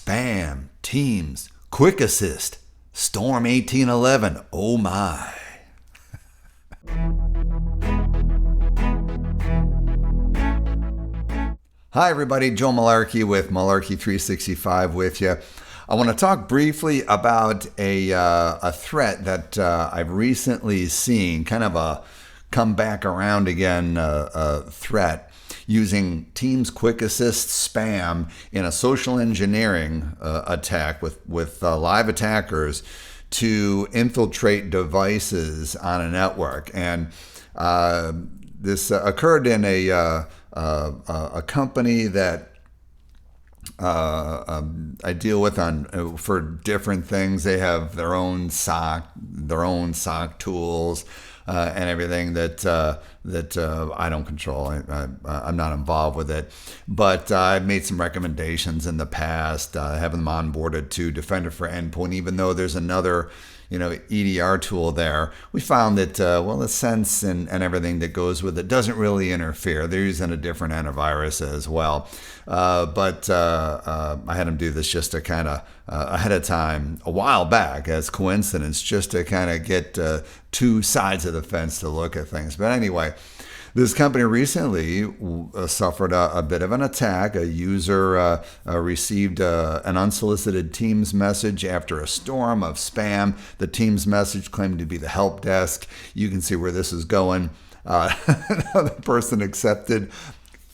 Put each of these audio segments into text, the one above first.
spam, Teams, QuickAssist, Storm 1811. Oh my. Hi everybody, Joe Malarkey with Malarkey 365 with you. I want to talk briefly about a threat that I've recently seen, kind of a come back around again threat using Teams QuickAssist spam in a social engineering attack with live attackers to infiltrate devices on a network. And this occurred in a company that I deal with for different things. They have their own SOC tools and everything that I don't control. I'm not involved with it, but I've made some recommendations in the past, having them onboarded to Defender for Endpoint, even though there's another EDR tool there. We found that, the sense and everything that goes with it doesn't really interfere. They're using a different antivirus as well. But I had them do this just to kind of ahead of time a while back as coincidence, just to kind of get two sides of the fence to look at things. But anyway, this company recently suffered a bit of an attack. A user received an unsolicited Teams message after a storm of spam. The Teams message claimed to be the help desk. You can see where this is going. The person accepted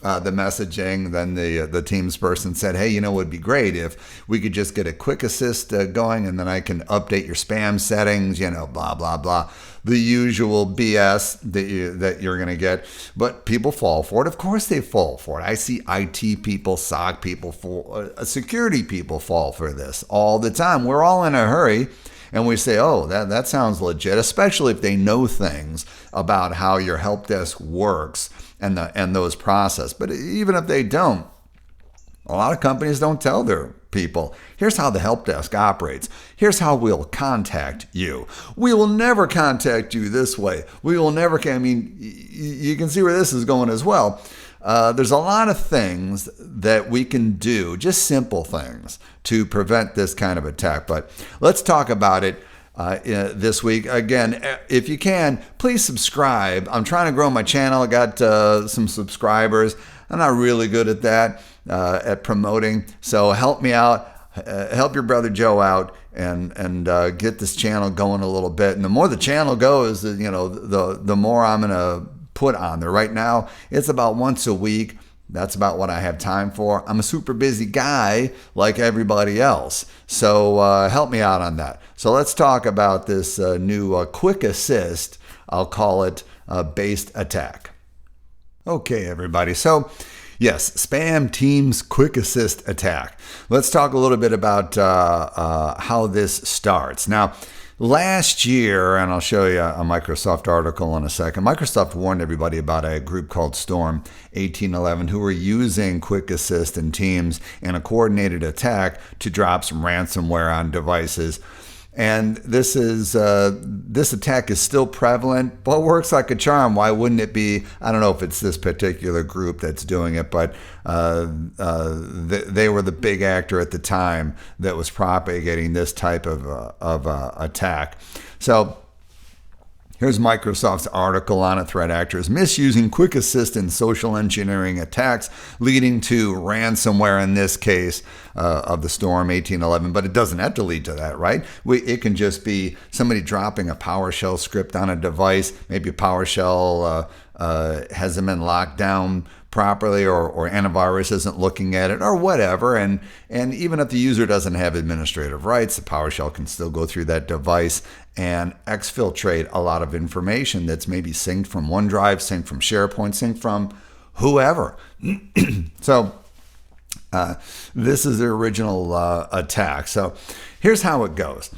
the messaging. Then the Teams person said, hey, it would be great if we could just get a quick assist going, and then I can update your spam settings, blah, blah, blah. The usual BS that you're going to get. But people fall for it. Of course they fall for it. I see IT people, SOC people, security people fall for this all the time. We're all in a hurry. And we say, oh, that sounds legit, especially if they know things about how your help desk works and those process. But even if they don't, a lot of companies don't tell their people, here's how the help desk operates. Here's how we'll contact you. We will never contact you this way. We will never, you can see where this is going as well. There's a lot of things that we can do, just simple things, to prevent this kind of attack. But let's talk about it this week. Again, if you can, please subscribe. I'm trying to grow my channel. I got some subscribers. I'm not really good at that, at promoting. So help me out. Help your brother Joe out and get this channel going a little bit. And the more the channel goes, the more I'm going to put on there. Right now, it's about once a week. That's about what I have time for. I'm a super busy guy like everybody else. So help me out on that. So let's talk about this new Quick Assist, I'll call it, based attack. Okay, everybody. So yes, spam Teams Quick Assist attack. Let's talk a little bit about how this starts. Now, last year, and I'll show you a Microsoft article in a second, Microsoft warned everybody about a group called Storm 1811 who were using Quick Assist and Teams in a coordinated attack to drop some ransomware on devices. And this attack is still prevalent, but works like a charm. Why wouldn't it be? I don't know if it's this particular group that's doing it, but they were the big actor at the time that was propagating this type of attack. So here's Microsoft's article on it. Threat actors misusing Quick Assist in social engineering attacks, leading to ransomware in this case of the Storm 1811. But it doesn't have to lead to that, right? It can just be somebody dropping a PowerShell script on a device. Maybe PowerShell hasn't been locked down properly, or antivirus isn't looking at it, or whatever. And even if the user doesn't have administrative rights, the PowerShell can still go through that device and exfiltrate a lot of information that's maybe synced from OneDrive, synced from SharePoint, synced from whoever. So this is the original attack. So here's how it goes.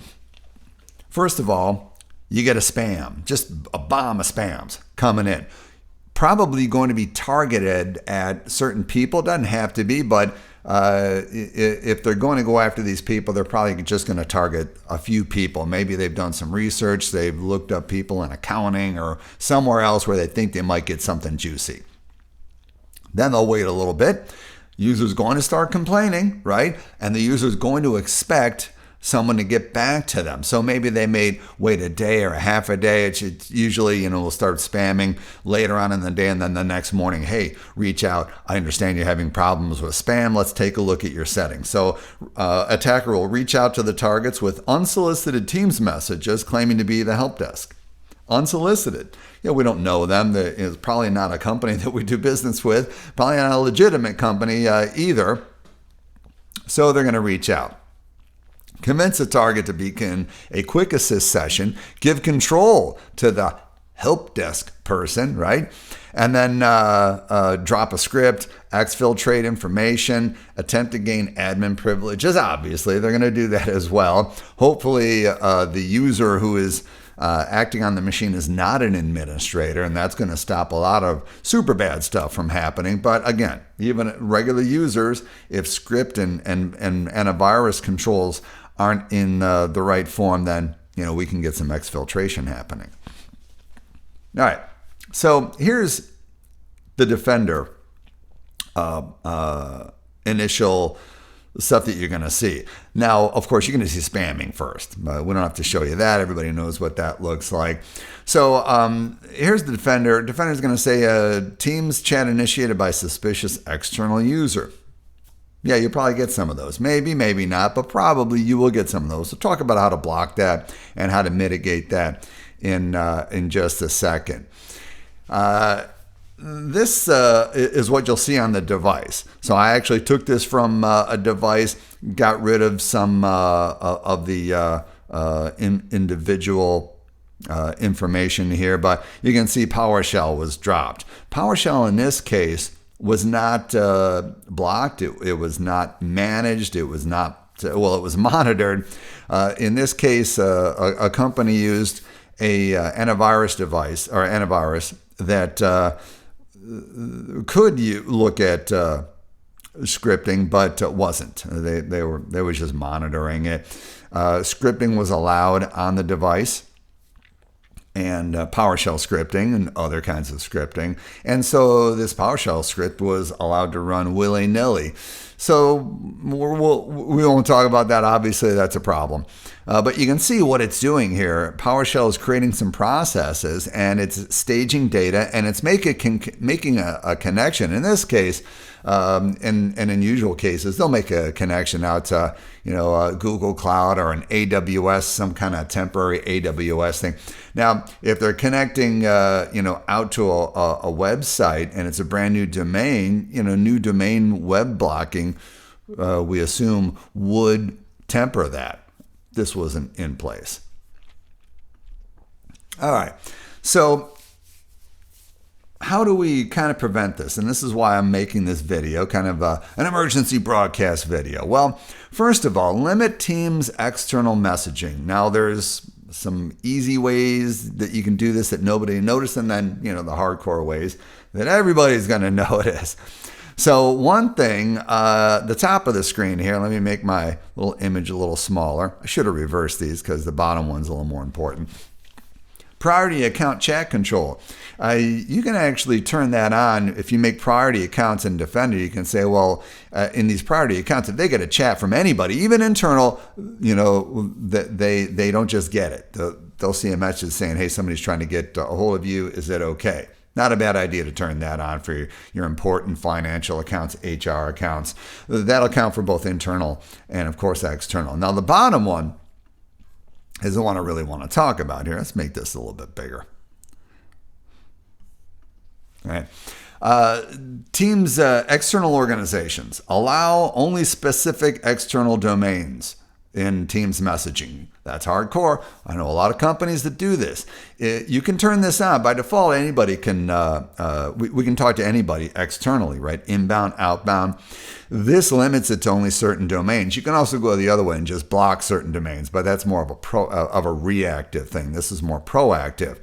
First of all, you get a spam, just a bomb of spams coming in. Probably going to be targeted at certain people. Doesn't have to be, but if they're going to go after these people, they're probably just going to target a few people. Maybe they've done some research. They've looked up people in accounting or somewhere else where they think they might get something juicy. Then they'll wait a little bit. User's going to start complaining, right? And the user's going to expect someone to get back to them. So maybe they may wait a day or a half a day. It's usually, we'll start spamming later on in the day, and then the next morning, hey, reach out. I understand you're having problems with spam. Let's take a look at your settings. So attacker will reach out to the targets with unsolicited Teams messages claiming to be the help desk. Unsolicited. We don't know them. It's probably not a company that we do business with, probably not a legitimate company either. So they're going to reach out. Convince the target to begin a QuickAssist session, give control to the help desk person, right? And then drop a script, exfiltrate information, attempt to gain admin privileges. Obviously, they're going to do that as well. Hopefully, the user who is acting on the machine is not an administrator, and that's going to stop a lot of super bad stuff from happening. But again, even regular users, if script and antivirus controls aren't in the right form, then we can get some exfiltration happening. All right, so here's the Defender initial stuff that you're going to see. Now, of course, you're going to see spamming first. We don't have to show you that. Everybody knows what that looks like. So here's the Defender. Defender's going to say, Teams chat initiated by suspicious external user. Yeah, you'll probably get some of those. Maybe, maybe not, but probably you will get some of those. So talk about how to block that and how to mitigate that in just a second. This is what you'll see on the device. So I actually took this from a device, got rid of some of the individual information here, but you can see PowerShell was dropped. PowerShell in this case was not blocked. It was not managed. It was not, it was monitored. In this case, a company used a antivirus device or antivirus that could look at scripting, but wasn't. They were just monitoring it. Scripting was allowed on the device, and PowerShell scripting and other kinds of scripting. And so this PowerShell script was allowed to run willy-nilly. So we won't talk about that. Obviously, that's a problem. But you can see what it's doing here. PowerShell is creating some processes, and it's staging data, and it's making a connection. In this case, and in usual cases, they'll make a connection out to Google Cloud or an AWS, some kind of temporary AWS thing. Now, if they're connecting out to a website and it's a brand new domain, new domain web blocking, we assume would temper that. This wasn't in place. All right, so how do we kind of prevent this? And this is why I'm making this video, kind of an emergency broadcast video. Well, first of all, limit Teams external messaging. Now, there's some easy ways that you can do this that nobody noticed, and then, the hardcore ways that everybody's going to notice. So one thing, the top of the screen here, let me make my little image a little smaller. I should have reversed these because the bottom one's a little more important. Priority account chat control. You can actually turn that on. If you make priority accounts in Defender, you can say, well, in these priority accounts, if they get a chat from anybody, even internal, they don't just get it. They'll see a message saying, hey, somebody's trying to get a hold of you. Is it okay? Not a bad idea to turn that on for your important financial accounts, HR accounts. That'll count for both internal and, of course, external. Now, the bottom one is the one I really want to talk about here. Let's make this a little bit bigger. All right. Teams, external organizations allow only specific external domains in Teams messaging. That's hardcore. I know a lot of companies that do this. You can turn this on. By default, anybody can, we can talk to anybody externally, right? Inbound, outbound. This limits it to only certain domains. You can also go the other way and just block certain domains, but that's more of a reactive thing. This is more proactive.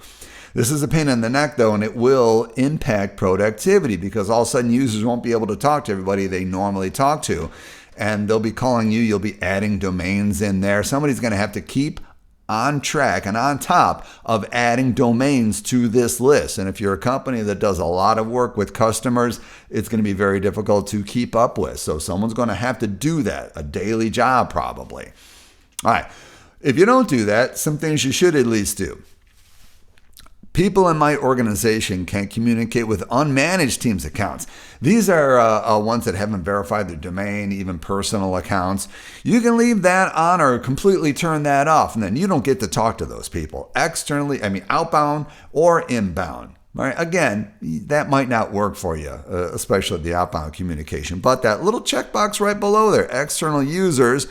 This is a pain in the neck, though, and it will impact productivity because all of a sudden users won't be able to talk to everybody they normally talk to. And they'll be calling you. You'll be adding domains in there. Somebody's going to have to keep on track and on top of adding domains to this list. And if you're a company that does a lot of work with customers, it's going to be very difficult to keep up with. So someone's going to have to do that, a daily job probably. All right. If you don't do that, some things you should at least do. People in my organization can communicate with unmanaged Teams accounts. These are ones that haven't verified their domain, even personal accounts. You can leave that on or completely turn that off, and then you don't get to talk to those people externally, outbound or inbound. All right. Again, that might not work for you, especially the outbound communication. But that little checkbox right below there, external users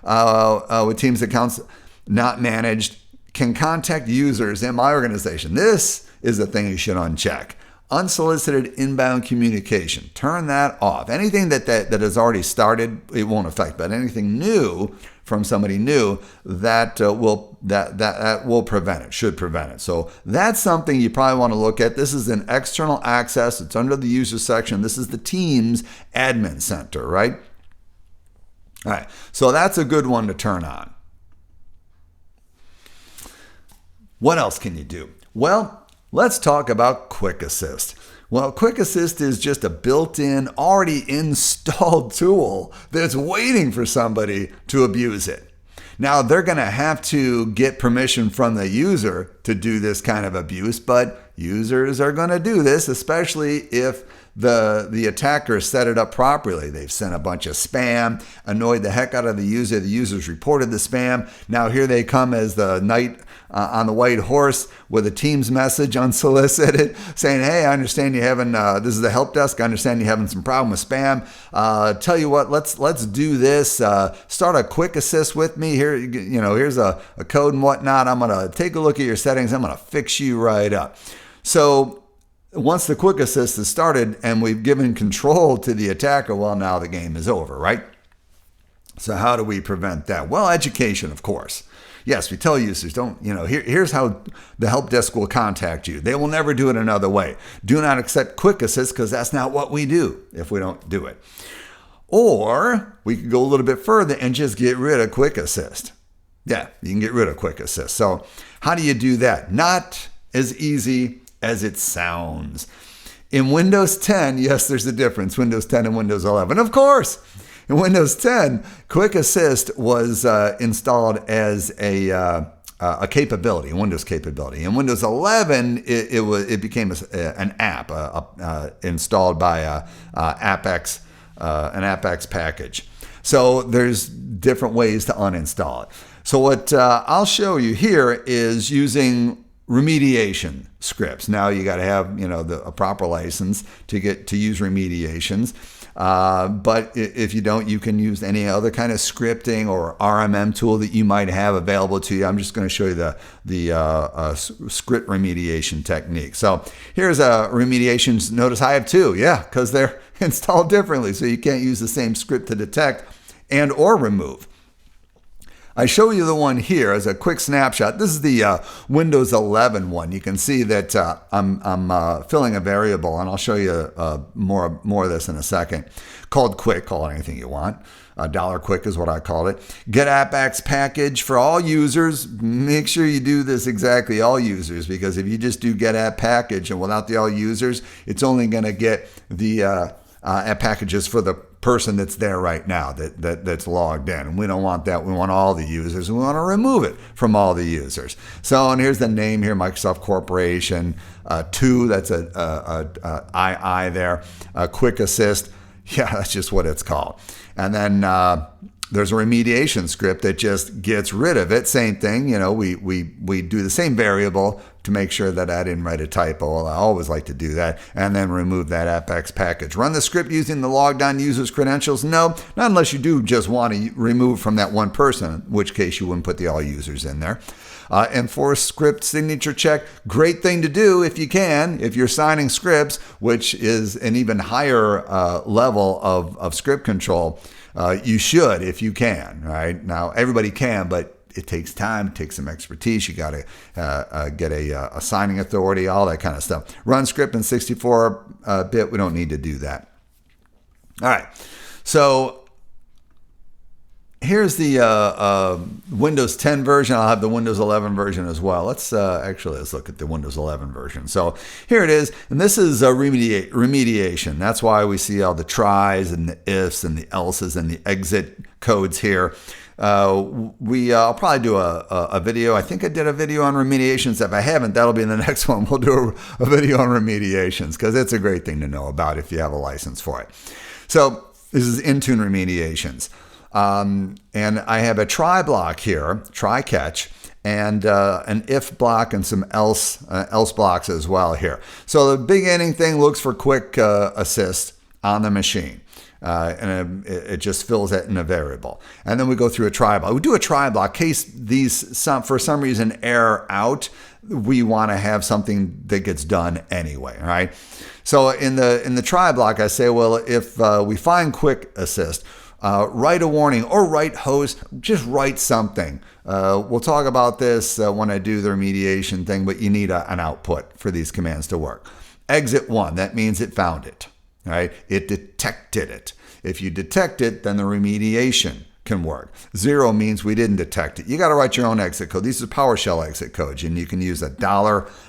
with Teams accounts not managed, can contact users in my organization. This is the thing you should uncheck. Unsolicited inbound communication. Turn that off. Anything that has already started, it won't affect. But anything new from somebody new, that will prevent it, should prevent it. So that's something you probably want to look at. This is an external access. It's under the user section. This is the Teams admin center, right? All right. So that's a good one to turn on. What else can you do? Well, let's talk about QuickAssist. Well, QuickAssist is just a built-in, already installed tool that's waiting for somebody to abuse it. Now, they're going to have to get permission from the user to do this kind of abuse, but users are going to do this, especially if the attacker set it up properly. They've sent a bunch of spam, annoyed the heck out of the user. The user's reported the spam. Now here they come as the knight on the white horse with a Teams message unsolicited saying, hey, I understand you having, this is the help desk. I understand you're having some problem with spam. Tell you what, let's do this. Start a QuickAssist with me. Here, here's a code and whatnot. I'm going to take a look at your settings. I'm going to fix you right up. So once the QuickAssist is started and we've given control to the attacker, well, now the game is over, right? So how do we prevent that? Well, education, of course. Yes, we tell users, here's how the help desk will contact you. They will never do it another way. Do not accept QuickAssist because that's not what we do if we don't do it. Or we could go a little bit further and just get rid of QuickAssist. Yeah, you can get rid of QuickAssist. So how do you do that? Not as easy as it sounds. In Windows 10, yes, there's a difference, Windows 10 and Windows 11. Of course, in Windows 10, QuickAssist was installed as a capability, a Windows capability. In Windows 11, it became an app installed by an AppX package. So there's different ways to uninstall it. So what I'll show you here is using remediation scripts. Now you got to have a proper license to use remediations. But if you don't, you can use any other kind of scripting or RMM tool that you might have available to you. I'm just going to show you the script remediation technique. So here's a remediations. Notice I have two. Yeah, because they're installed differently. So you can't use the same script to detect and or remove. I show you the one here as a quick snapshot. This is the Windows 11 one. You can see that I'm filling a variable, and I'll show you more of this in a second, called quick. Call it anything you want. $quick is what I call it. Get AppX package for all users. Make sure you do this exactly, all users, because if you just do get app package and without the all users, it's only going to get the app packages for the person that's there right now that's logged in. And we don't want that. We want all the users. We want to remove it from all the users. So, and here's the name here, Microsoft Corporation 2. That's a II there. QuickAssist. Yeah, that's just what it's called. And then there's a remediation script that just gets rid of it. Same thing. We do the same variable to make sure that I didn't write a typo. I always like to do that. And then remove that AppX package. Run the script using the logged on user's credentials? No, not unless you do just want to remove from that one person, in which case you wouldn't put the all users in there. Enforce script signature check. Great thing to do if you can, if you're signing scripts, which is an even higher level of script control. You should if you can, right? Now, everybody can, but it takes time, it takes some expertise. You got to get a signing authority, all that kind of stuff. Run script in 64-bit. We don't need to do that. All right. So here's the Windows 10 version. I'll have the Windows 11 version as well. Let's look at the Windows 11 version. So here it is, and this is remediation. That's why we see all the tries and the ifs and the elses and the exit codes here. I'll probably do a video. I think I did a video on remediations. If I haven't, that'll be in the next one. We'll do a video on remediations because it's a great thing to know about if you have a license for it. So this is Intune remediations. And I have a try block here, try catch, and an if block and some else blocks as well here. So the beginning thing looks for quick assist on the machine. And it just fills that in a variable. And then we go through a try block. We do a try block in case these for some reason error out. We want to have something that gets done anyway, all right? So in the try block, I say, well, if we find quick assist, write a warning or write host, just write something. We'll talk about this when I do the remediation thing, but you need an output for these commands to work. Exit 1, that means it found it. Right? It detected it. If you detect it, then the remediation can work. 0 means we didn't detect it. You got to write your own exit code. These are PowerShell exit codes, and you can use a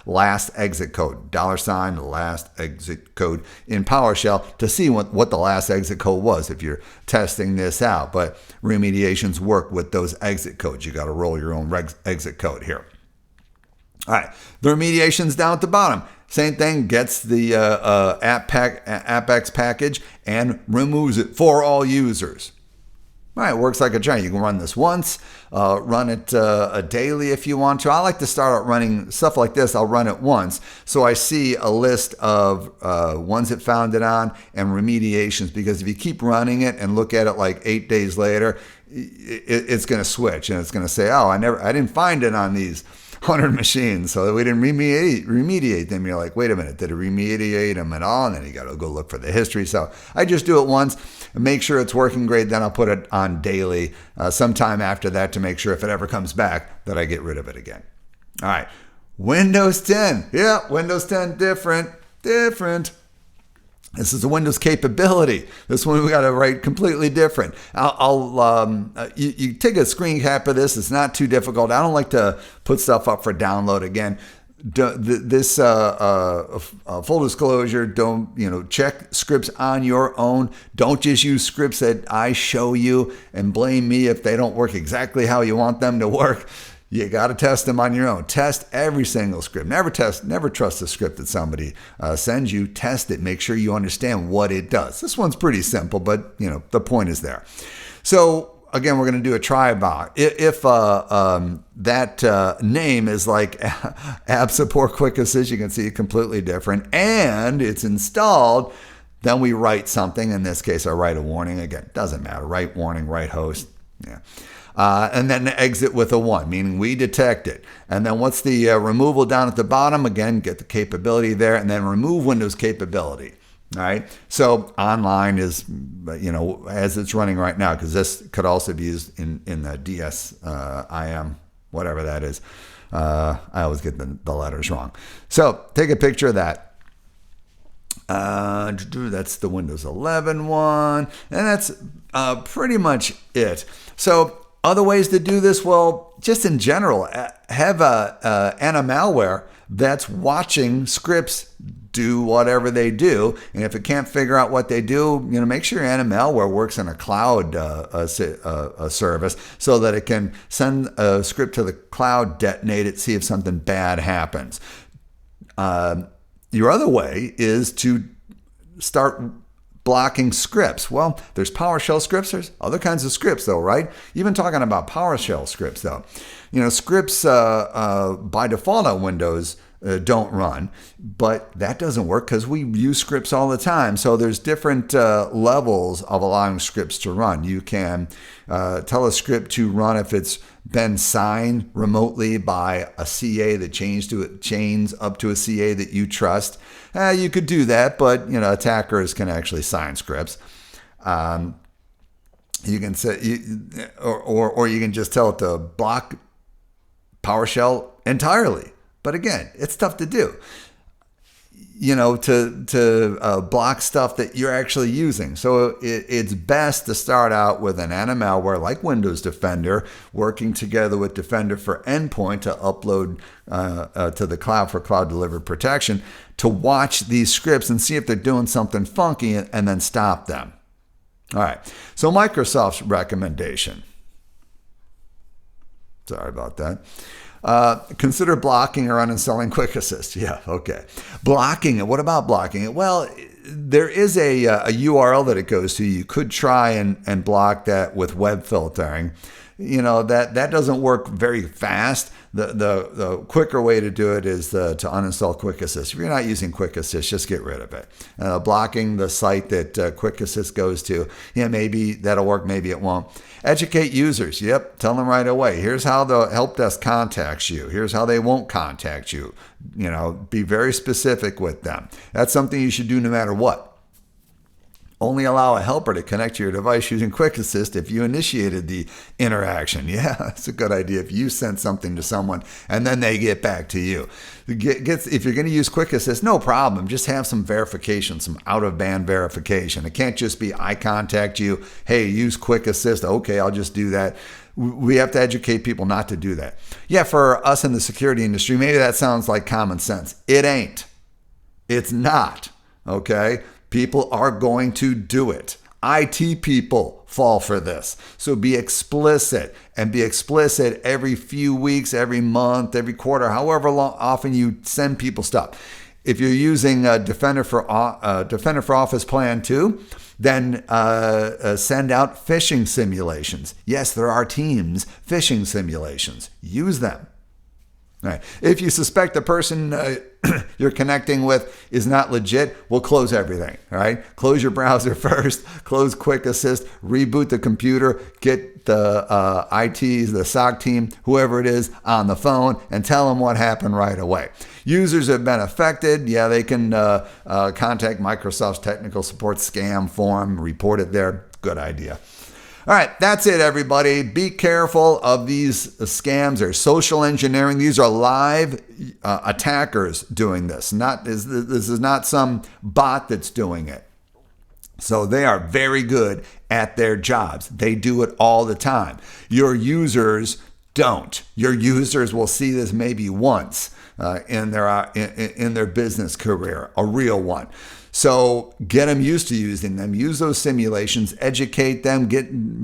$last exit code, $ last exit code in PowerShell to see what the last exit code was if you're testing this out. But remediations work with those exit codes. You got to roll your own exit code here. All right, the remediation's down at the bottom. Same thing, gets the AppX package and removes it for all users. All right, it works like a giant. You can run this once, run it daily if you want to. I like to start out running stuff like this. I'll run it once, so I see a list of ones it found it on and remediations, because if you keep running it and look at it like 8 days later, it's going to switch and it's going to say, oh, I didn't find it on these 100 machines, so we didn't remediate them. You're like, wait a minute, did it remediate them at all? And then you got to go look for the history. So I just do it once and make sure it's working great. Then I'll put it on daily sometime after that to make sure if it ever comes back that I get rid of it again. All right, Windows 10. Yeah, Windows 10, different. This is a Windows capability. This one we got to write completely different. You take a screen cap of this. It's not too difficult. I don't like to put stuff up for download again. This full disclosure, don't check scripts on your own. Don't just use scripts that I show you and blame me if they don't work exactly how you want them to work. You got to test them on your own. Test every single script. Never trust a script that somebody sends you. Test it. Make sure you understand what it does. This one's pretty simple, but the point is there. So again, we're going to do a try block. If that name is like App Support Quick Assist, you can see it completely different, and it's installed. Then we write something. In this case, I write a warning. Again, doesn't matter. Write warning. Write host. Yeah. And then exit with a 1, meaning we detect it. And then what's the removal down at the bottom? Again, get the capability there, and then remove Windows capability. All right. So online is, as it's running right now, because this could also be used in the DSIM, whatever that is. I always get the letters wrong. So take a picture of that. That's the Windows 11 one, and that's pretty much it. So other ways to do this, well, just in general, have a anti-malware that's watching scripts do whatever they do, and if it can't figure out what they do, make sure your anti-malware works in a cloud service so that it can send a script to the cloud, detonate it, see if something bad happens. Your other way is to start blocking scripts. Well, there's PowerShell scripts. There's other kinds of scripts, though, right? Even talking about PowerShell scripts, though. Scripts by default on Windows don't run, but that doesn't work because we use scripts all the time. So there's different levels of allowing scripts to run. You can tell a script to run if it's been signed remotely by a CA that chains up to a CA that you trust. You could do that, but attackers can actually sign scripts. You can say, or you can just tell it to block PowerShell entirely. But again, it's tough to do. to block stuff that you're actually using. So it's best to start out with an anti-malware like Windows Defender, working together with Defender for Endpoint to upload to the cloud for cloud delivered protection, to watch these scripts and see if they're doing something funky and then stop them. All right, so Microsoft's recommendation. Sorry about that. Consider blocking or uninstalling QuickAssist. Yeah, okay. Blocking it. What about blocking it? Well, there is a URL that it goes to. You could try and block that with web filtering. That doesn't work very fast. The quicker way to do it is to uninstall QuickAssist. If you're not using QuickAssist, just get rid of it. Blocking the site that QuickAssist goes to, maybe that'll work, maybe it won't. Educate users. Yep, tell them right away. Here's how the help desk contacts you. Here's how they won't contact you. Be very specific with them. That's something you should do no matter what. Only allow a helper to connect to your device using QuickAssist if you initiated the interaction. Yeah, that's a good idea. If you sent something to someone and then they get back to you. If you're going to use QuickAssist, no problem. Just have some verification, some out-of-band verification. It can't just be, I contact you, hey, use QuickAssist. Okay, I'll just do that. We have to educate people not to do that. Yeah, for us in the security industry, maybe that sounds like common sense. It ain't. It's not. Okay? People are going to do it. IT people fall for this. So be explicit, and be explicit every few weeks, every month, every quarter, however often you send people stuff. If you're using Defender for Office Plan 2, then send out phishing simulations. Yes, there are Teams phishing simulations. Use them. All right. If you suspect the person you're connecting with is not legit, we'll close everything. All right. Close your browser first, close QuickAssist, reboot the computer, get the ITs, the SOC team, whoever it is, on the phone and tell them what happened right away. Users have been affected. Yeah, they can contact Microsoft's technical support scam forum, report it there. Good idea. All right, that's it, everybody. Be careful of these scams or social engineering. These are live attackers doing this. This is not some bot that's doing it. So they are very good at their jobs. They do it all the time. Your users don't. Your users will see this maybe once in their business career, a real one. So get them used to using them. Use those simulations. Educate them.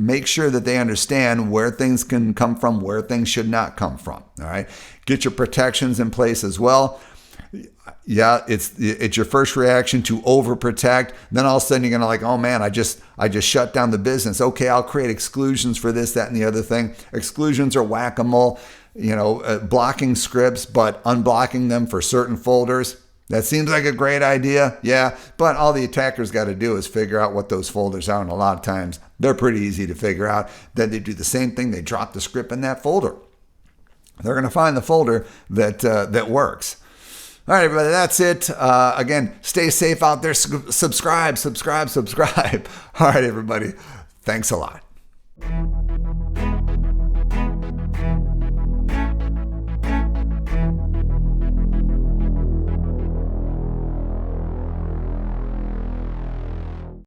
Make sure that they understand where things can come from, where things should not come from. All right. Get your protections in place as well. Yeah, it's your first reaction to overprotect. Then all of a sudden you're gonna like, oh man, I just shut down the business. Okay, I'll create exclusions for this, that, and the other thing. Exclusions are whack-a-mole. Blocking scripts, but unblocking them for certain folders. That seems like a great idea, yeah, but all the attackers got to do is figure out what those folders are, and a lot of times they're pretty easy to figure out. Then they do the same thing, they drop the script in that folder. They're going to find the folder that works. All right, everybody, that's it. Again, stay safe out there. Subscribe. All right, everybody, thanks a lot.